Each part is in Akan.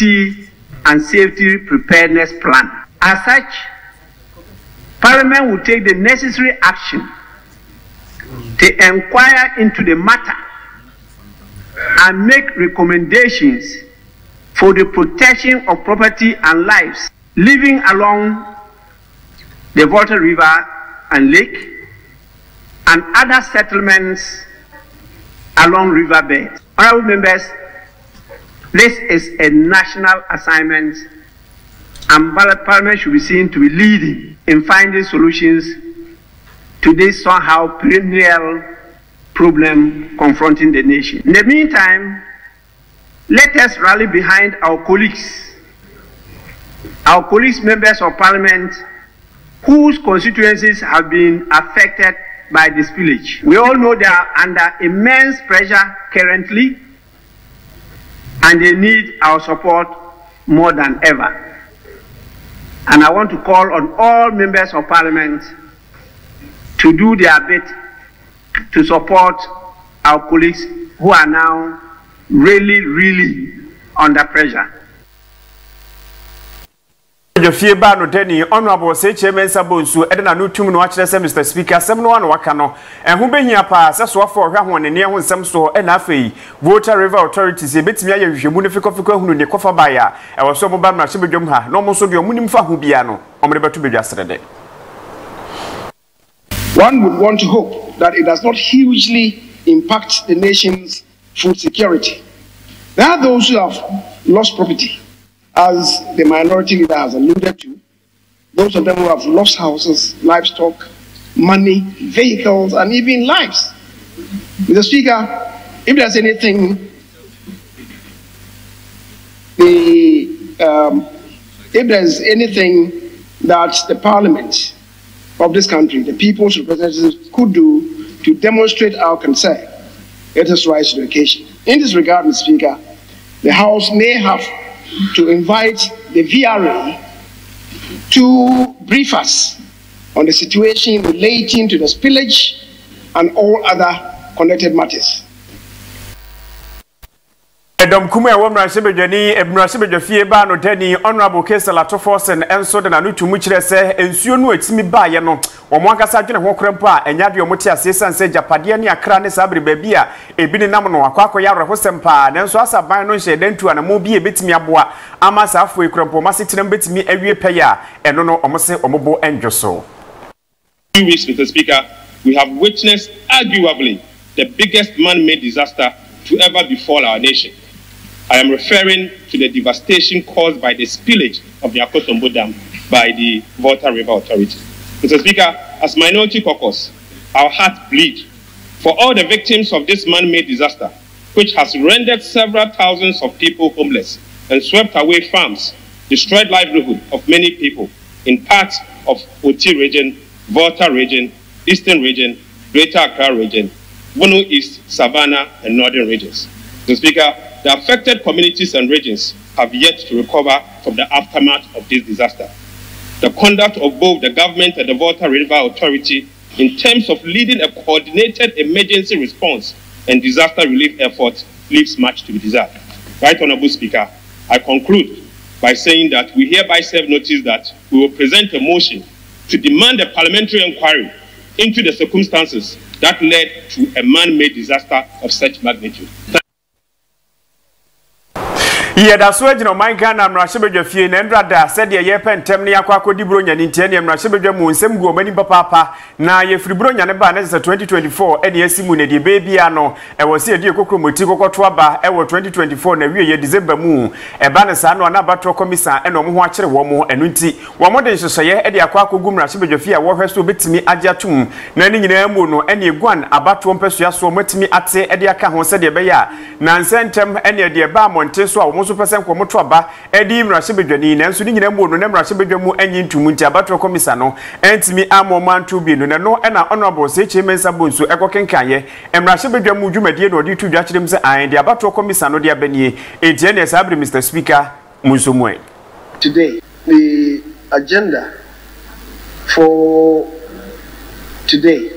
and safety preparedness plan. As such, Parliament will take the necessary action to inquire into the matter and make recommendations for the protection of property and lives living along the Volta River and Lake and other settlements along riverbeds. Honorable members, this is a national assignment, and Parliament should be seen to be leading in finding solutions to this somehow perennial problem confronting the nation. In the meantime, let us rally behind our colleagues members of Parliament whose constituencies have been affected by the spillage. We all know they are under immense pressure currently, and they need our support more than ever. And I want to call on all members of Parliament to do their bit to support our colleagues who are now really under pressure. Jofie ba no dani honorable say chairman sabonsu edena no tum no akire say Mr Speaker sem no waka no enhu behia pa se so afọ hwa ho ne ne ho nsem so na afei Volta River authorities e betimi aye hwehwemu ne fikofiko hunu ne kofa ba ya e wo so mo ba na hye bedwom ha no mo so de omunim fa ho bia no omre beto bedwasrede. One would want to hope that it does not hugely impact the nation's food security. There are those who have lost property, as the minority leader has alluded to, those of them who have lost houses, livestock, money, vehicles, and even lives. Mr. Speaker, if there's anything that the Parliament of this country, the people's representatives, could do to demonstrate our concern, let us rise to the occasion. In this regard, Mr. Speaker, the House may have to invite the VRA to brief us on the situation relating to the spillage and all other connected matters. Edom kuma ewo mrasebedwani ebmrasebedwafie ba no dani honorable Kaseɛ Latoforsen enso de na no tumu kire se ensuo no atimi baaye no omo akasa dwene ho krempo a enya de omote ase sanse japade ne akra ne sabre baabi a ebi ne nam no akwa yare ho sempa nanso asaban no hye dantu ana mo bi ebetimi aboa ama safo ekrempo masetirem betimi awie paya eno no omose omobo endwoso. 2 weeks, Mr. Speaker, we have witnessed arguably the biggest man-made disaster to ever befall our nation. I am referring to the devastation caused by the spillage of the Akotombo Dam by the Volta River Authority. Mr. Speaker, as Minority Caucus, our hearts bleed for all the victims of this man-made disaster, which has rendered several thousands of people homeless and swept away farms, destroyed livelihood of many people in parts of Oti region, Volta region, Eastern region, Greater Accra region, Bono East, Savannah, and Northern regions. Mr. Speaker, the affected communities and regions have yet to recover from the aftermath of this disaster. The conduct of both the government and the Volta River Authority in terms of leading a coordinated emergency response and disaster relief efforts leaves much to be desired. Right Honorable Speaker, I conclude by saying that we hereby serve notice that we will present a motion to demand a parliamentary inquiry into the circumstances that led to a man-made disaster of such magnitude. Yeda so agina man Ghana mrahebedwafie na ndrada said ye yepentem ne yakwa akodi bronya ni ntie ne mrahebedwamu nsem gu omani papa na ye firi bronya ne ba na 2024 ene asimu ne de bebia no e wo se edi ekokromoti kokoto aba e wo 2024 na wie ye December mu e ba ne sa no na batro komisa ene omo ho akere wo mo enu nti wo mo de hyehyeye e de akwa akogu mrahebedwafie a wo hweso betimi agiatum na ni nyina mu no ene eguan abatro mpesua so matimi ate e de aka ho se de be ya na nsentem ene de ba monte so a percent kwa moto aba edi mrahebedwani nanso ni nyina mu no na mrahebedwamu anyi ntumu nti abatro komisa no entimi amomantu bi no na no na honorable say chairman sabonsu ekokenkaye mrahebedwamu dwumadie no odi tu dwakirem se an de abatro komisa no de abanie etie ne sabre Mr Speaker Musomwe. Today the agenda for today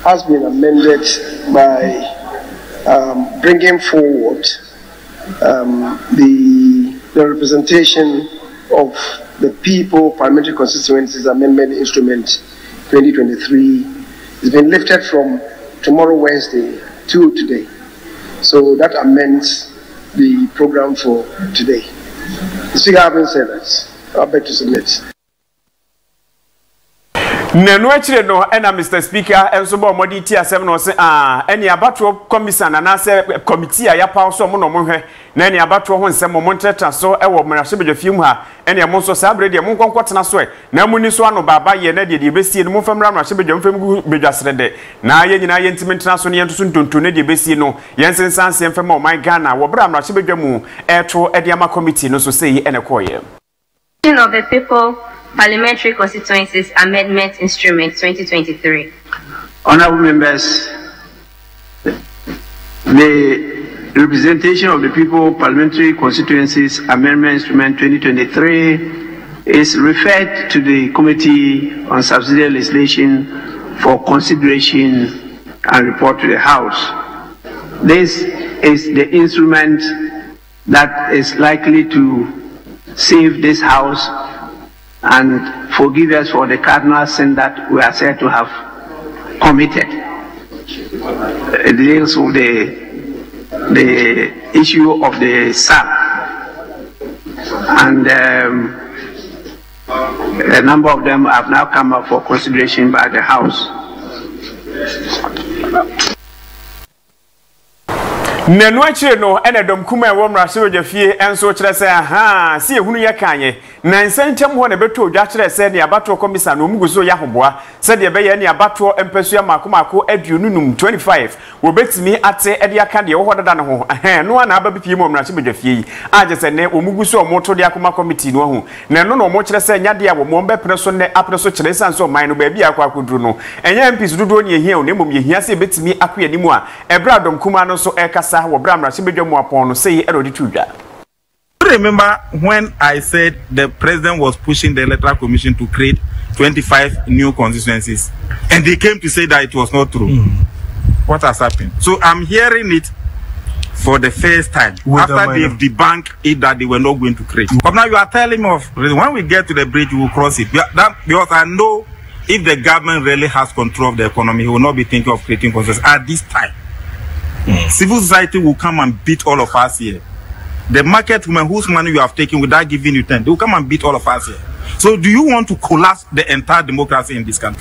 has been amended by bringing forward the the representation of the People Parliamentary Constituencies Amendment Instrument 2023 has been lifted from tomorrow Wednesday to today. So that amends the program for today. The Speaker having said that, I beg to submit. Nenu achire no ena Mr. Speaker enso ba omodi ti asem no se eni abato commission na se committee a ya pa so mo no mo hwe na eni abato ho nsem mo ntreta so e wo mrahye bedwafie mu ha eni mo so sabre de mo nkonkotena so na muni so ano baba ye na de besie no mo famra mrahye bedwamfam bedwasre de na ye nyina ye ntimentena so ne yentoso ntonto ne de besie no yensensanse mfam o my Ghana wo bra mrahye bedwamu eto e de ama committee no so sei ene koye of the People Parliamentary Constituencies Amendment Instrument 2023. Honorable members, the representation of the People Parliamentary Constituencies Amendment Instrument 2023 is referred to the Committee on Subsidiary Legislation for consideration and report to the House. This is the instrument that is likely to save this House and forgive us for the cardinal sin that we are said to have committed. It deals with the issue of the SAP, and a number of them have now come up for consideration by the House. Nenu achire no ene dom kuma e wo mrahye bedwafie enso kire se aha si ehunu ye kanye na nsentem ho ne beto odwa kire se ne abato komisa no muguso ya hoboa se de be ye ne abato empesu ya makomako aduonunum 25 wo betimi ate ede aka de wo hodada ne ho no ana aba bipie mo mrahye bedwafie aje se ne omuguso omoto de akoma committee no ho na no no mo kire se nyade a wo mo mbepre so ne apre so kire sanso man no ba bia akwa koduru no enya mpis dodo ne ehia o ne mom yehia se betimi akoya nimu a ebra dom kuma no so ekasa Remember when I said the president was pushing the Electoral Commission to create 25 new constituencies and they came to say that it was not true? What has happened? So I'm hearing it for the first time after they've debunked it that they were not going to create. But now you are telling me of when we get to the bridge we will cross it. Because I know if the government really has control of the economy, he will not be thinking of creating constituencies at this time. Civil society will come and beat all of us here. The market women whose money you have taken without giving you 10, they will come and beat all of us here. So do you want to collapse the entire democracy in this country?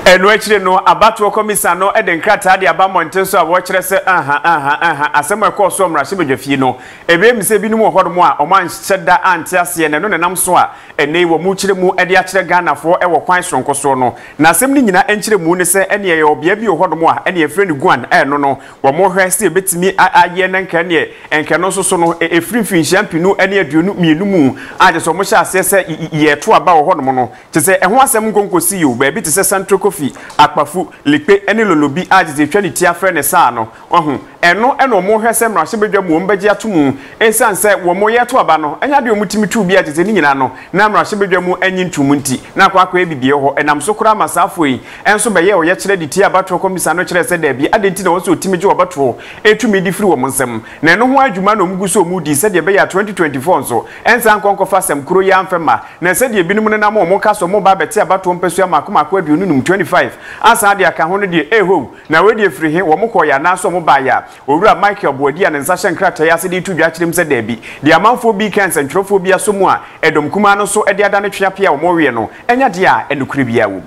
Eno achire no abato komisa no eden krata de aba monten so a wo kire se asem ekoso mrahye bedwafie no ebe mi se bi no hodo mo a o man hyeda ante ase ne no nenam so a ene wo mu kire mu ede akire Ghana fo e wo kwan sonko so no na asem ni nyina enkire mu ne se ene ye obia bi hodo mo a ene ye frɛ ni guan no no wo mo hwɛ se betimi aye ne nka ne enka no so no efrinfin champinu ene aduonu mienu mu aje so mo hya ase se ye to aba wo hodo mo no te se ho asem nkonkosi yo ba bi te se central kofi akpafu likpe ene lolobi aje twa ni tia frɛ ne sa no ohu eno mo hwɛ se mrahye bedwamu mbagye atomu ensan se wo mo ye to aba no enya de omutimi tu bi aje ni nyina no na mrahye bedwamu anyi ntumu nti na akwa ebibie ho enam so kura masafo yi enso be ye wo ye kire de tia abato komisa no kire se da bi adenti na wo so otimi gye obato etumi di firi wo nsem na eno ho adwuma na omuguso omudi se de be ya 2024 nso ensan konkofa sem kuro ya amfema na se de binum ne na mo kaso mo ba beti abato mpesu ya makomako aduonunum 25 asa de aka ho ne de eho na we de firi he wo mo koya na so mo ba ya owura Michael Bodia ne nsa hyenkrata ya se de tu dwa kirim se da bi de amanfo bi kan sentrofo bi aso mu a edom kuma no so ede adane twea pia wo mo we no enya de a enukuri bia wo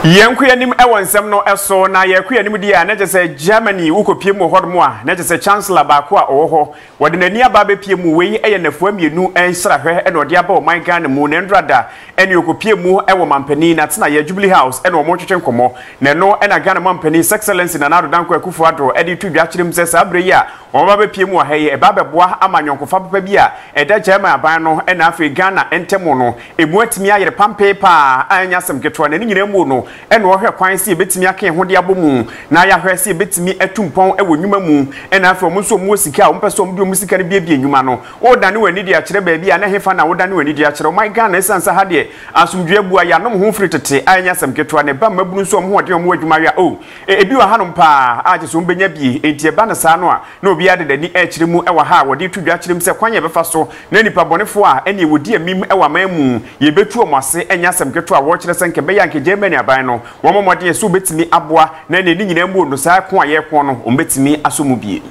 Yankuyanim ewonsem no eso na yakuyanim dia na je Germany ukopie mu hodmo a na je chancellor ba ko a owo wode nani aba be pie mu wei eye nafua mienu ensra hwe ene ode aba o man Ghana mu ne ndrada ene ukopie mu ewo mampani na tena ya Jubilee House ene omo twetwe nkomo ne no ena Ghana mampani Excellency na nado danko akufo adro ede tu dwa kirem se sabre ya oba be pie mu ha ye eba beboa amanyonkofa papa bi a eda German aban no na afi Ghana entemo no emu atimi ayere pampe pa anya sem ketwa na nyina mu no na ohwe kwan si betimi aka ho de abomu na ya hwe si betimi atumpon ewo nwuma mu na afi omunso mu sika ompese omdu omusika ne bia nwuma no o dane wani dia kire ba bia na hefa na wo dane wani dia kire my Ghana esansa ha de asumdwe bua ya no ho firi tete anya sem ketwa ne ba mabunu so mo hode mo adwuma ya o ebi wa hanom pa aje so mbenya bi enti eba na sa no a na obi ade dani akire mu ewa ha wode tudwa kire mu se kwanye befa so na nipa bonefo a ene wodi amim ewa mamu ye betu omase enya sem ketwa wo kire se nke be ya nke Germany aban no wo momode so betimi aboa na ne nyina mu no sa ko aye ko no ombetimi asomu bie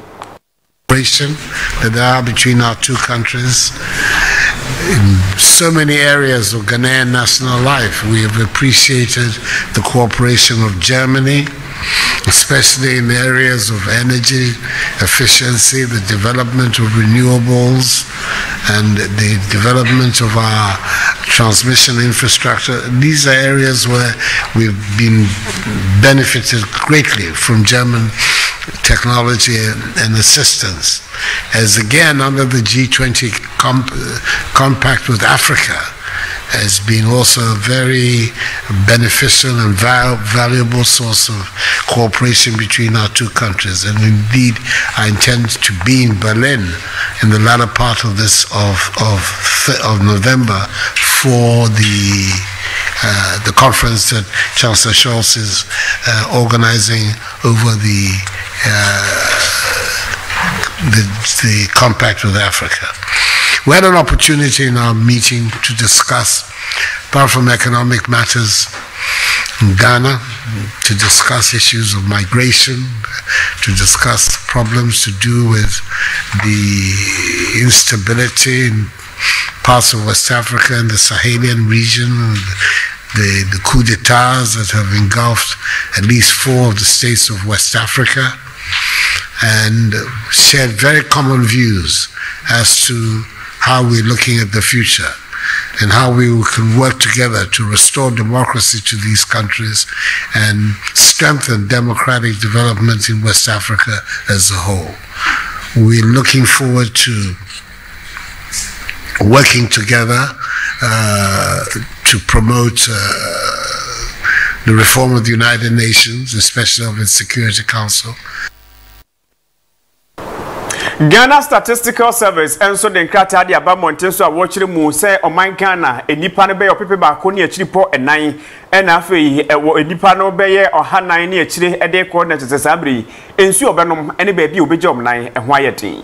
that there are between our two countries. In so many areas of Ghanaian national life, we have appreciated the cooperation of Germany, especially in the areas of energy efficiency, the development of renewables, and the development of our transmission infrastructure. These are areas where we've been benefited greatly from German technology and assistance, as again under the G20 compact with Africa has been also a very beneficial and valuable source of cooperation between our two countries. And indeed, I intend to be in Berlin in the latter part of this of November for the conference that Chancellor Scholz is organizing over the compact with Africa. We had an opportunity in our meeting to discuss, apart from economic matters in Ghana, to discuss issues of migration, to discuss problems to do with the instability in parts of West Africa and the Sahelian region, the coup d'etats that have engulfed at least 4 of the states of West Africa, and shared very common views as to how we're looking at the future and how we can work together to restore democracy to these countries and strengthen democratic development in West Africa as a whole. We're looking forward to working together to promote the reform of the United Nations, especially of its Security Council. Ghana Statistical Service enso de nkrata de aba monten so a wo kire mu se oman Ghana enipa ne be opepe ba ko ne akiri po enan ena afei ewo enipa no be ye ohanan ne akiri e de ko na tsesabri ensu obenom ene ba bi obeje omnan e ho ayeten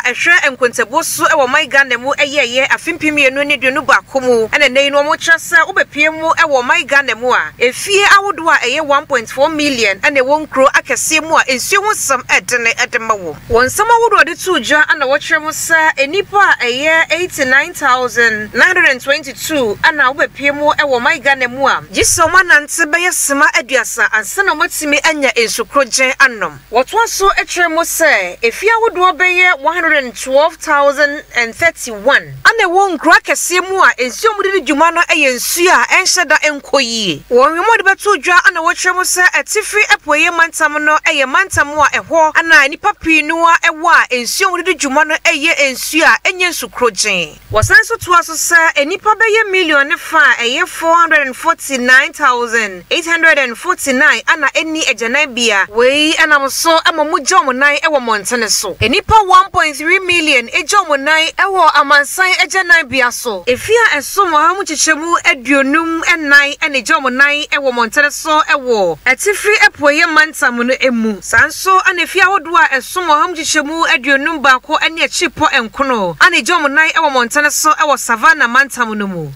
ehwe enkontebo so e wo my Ghana mu eyeye afimpimienu ne duonu baako mu ene nei no mo kyerese obepie mu e wo my Ghana mu a efie awodo a eye 1.4 million ene wo nkro akese mu a ensuo ho sam edene edema wo wonsam awodo de tuja ana wo kyerem sa enipa eye 89,922 ana obepie mu e wo my Ghana mu a gisoma nante beye sema aduasa ansa na matimi anya ensukrogen anom woto so ekyerem sa efie awodo beye 112,031 ane wo nkra kese mu a ensuo mu de dwuma no eyensu a enhyeda enkoyie wo nwemo de beto dwa ana wo kyerem se atifi epoye mantam no eye mantam a eho ana nipa pinu a ewo a ensuo mu de dwuma no eye ensu a enye nsukrogen wosan so to aso se enipa beye million fa eye 449,849 ana eni ejanan bia wei anam so amamu jomunan ewo montene so enipa 1.3 million ejomonai ewo amansan ejanan biaso efia esomo ha mu chichemu eduonum enai ene jomonai ewo montere so ewo etifri epoye mantam no emu sanso anefia hodo a esomo ha mu chichemu eduonum baako ene echipo enkono ane jomonai ewo montere so ewo savana mantam no mu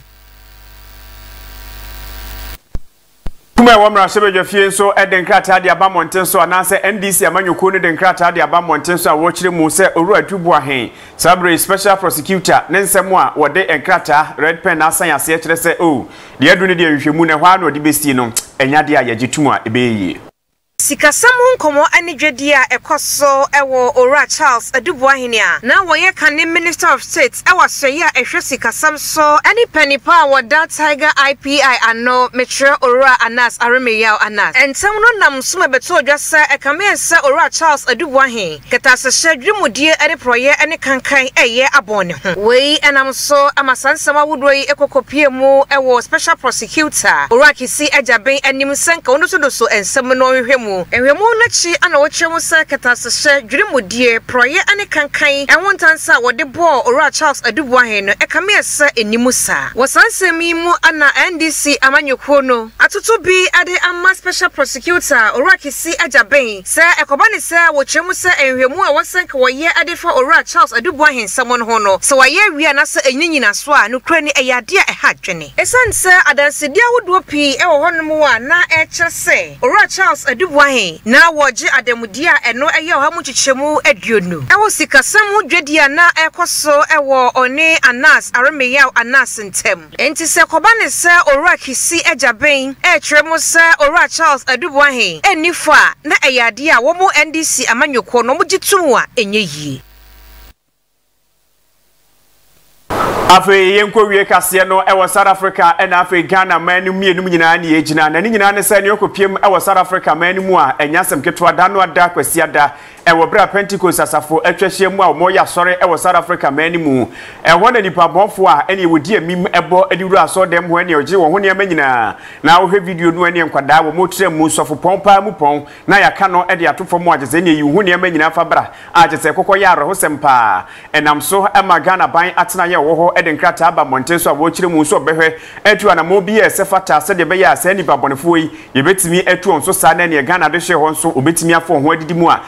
kuma wamra shebejwa fie so edenkrata de aba monten so anase NDC amanyoko ne denkrata de aba monten so a wo kire mu se oru atubu ahen sabre special prosecutor ne nsem a wode enkrata red pen asan ase kire se o de adu ne de nhwemu ne hwa na odi besti no enyade a yagitum a ebeye Sikasamu nkomo ani dwedi a ekoso ewo Ora Charles Adubuahene a na woye kane Minister of State ewa soye a ehwe sikasam so ani panipa wada Tiger IPI ano metre Ora Anas Aremeyao Anas entem no nam so mebeto odwasa ekamense Ora Charles Adubuahene ketasehye dwumudie ade proye ane kankan eye abone ho wei enam so amasansama wudoi ekokopie mu ewo special prosecutor Ora Kisi Ejaben anim senka ono so ensem no hwehwemu enwemu na chi ana wochemu se ketasehye dwumudie proye ane kankan enwontansa wode bo Ora Charles Adubuahene no ekamense enimusa wasansemi mu ana NDC amanyekuo no atoto bi ade ama special prosecutor Ora Kisi Ejaben se ekobane se wochemu se enhwemu a wasanka woye ade fa Ora Charles Adubuahene samon ho no se waye wi na se enyinyina so a no kura ni eyade a ehadwene esanse adansedi awodo pi ewo honom a na ekyese Ora Charles Adubuahene na woje adamudi a eno eye ohamu chichemu aduonu ewo sikasamu dwedi a na ekoso ewo one Anas Aremeyao Anas ntem enti se kobane se Ora Kisi Ejaben ekyeremu se Ora Charles Adubuahene enifa na eyade a wo mu NDC amanyoko no mugitum a enye yi Afe yenko wie Kaseɛ no ewo South Africa and Afe Ghana manu mienum nyina na yegina na nyina ne sɛ ne okopiem ewo South Africa manu a enyasem ketwa da no ada kwasi ada ewo bra Pentecost asafo atwahye mu a mo ya sɔre ewo South Africa manu ewo na nipa bonfo a ene wodi amim ebo adiwuru aso dem ho ene oje wo ho ne manyina na wo hwe video no ene nkwada wo mo trem mu sɔfo pɔmpa mu pɔn na yaka no ede atofo mu agese ne yi ho ne manyina fa bra agese kokɔ ya ro sempa enam so ema Ghana ban atena ye wo ho ede nkrata aba monten so a wo kyire mu so behwe etu ana mo bi esefata se de be ya se nipa bɔnefo yi ye betimi etu on so sa na ne Ghana de hye ho nso obetimi afo ho adidi mu a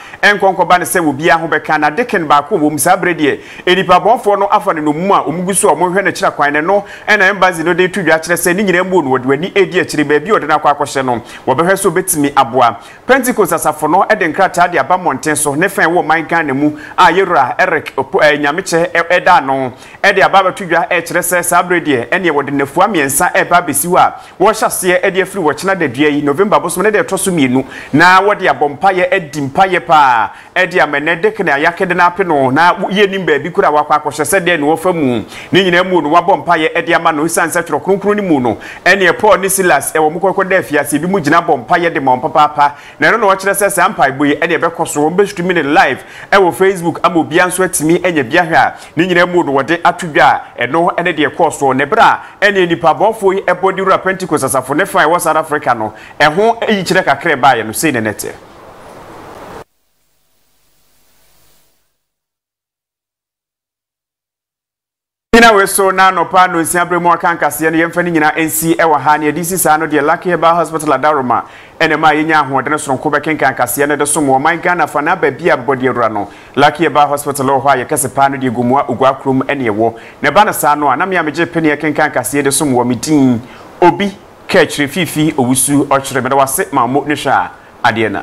konkoba ne se wo bia ho beka na deken ba ko wo msa brede enipa bonfo no afa ne no mu a omuguso o mo hwe ne kira kwan ne no ena embassy no de tudwa kire se ni nyina mbu no wode wani edi akire ba bi ode na akwa akohye no wo behwe so betimi aboa Pentecost asafo no ede nkrata de aba monten so ne fan wo man Ghana mu a yewura Eric nyameche eda no ede aba batudwa kire se sa brede ene wode nafu amiensa eba besi wa wo hyase ede afiri wo kina da dua yi November bosom ne de toso mienu na wode abompaye edi mpaye pa edi amene dekne ayakede na apeno na yenim ba bi kura wakwa akohye se de ne wo famu ni nyina mu no wabompaye edi ama no sansa tworo kronkron ni mu no ene Paul ni Silas ewo mukoko da afiase bi mu gina bompaye de mon papa na no wo kire se sampai boye ene bekoso wo be streaming live ewo Facebook amobi anso atimi enya biahwa ni nyina mu no wode atudwa eno ene de ekoso ne bra ene nipa bonfo yi ebodi ru Pentecost asafo ne fa ewo South Africa no eho eyi kire kakre ba ye no sei ne nete Ina we so na no pa no nsiabre mu aka Kaseɛ no yemfa ni nyina NC ewa ha ne DC sa no de Lucky Hospital Adaroma ene ma yenya ahoɔden soronko bekenkan Kaseɛ no de so mo man Ghana fa na ba bia body ewura no Lucky Hospital ho a yekese pa no de gumua ogwa krom ene ewo ne ba na sa no na me amegye pene yekenkan Kaseɛ de so mo mitin obi ka chiri fifi owusu ɔkyere me da wase ma mo ne hwa ade na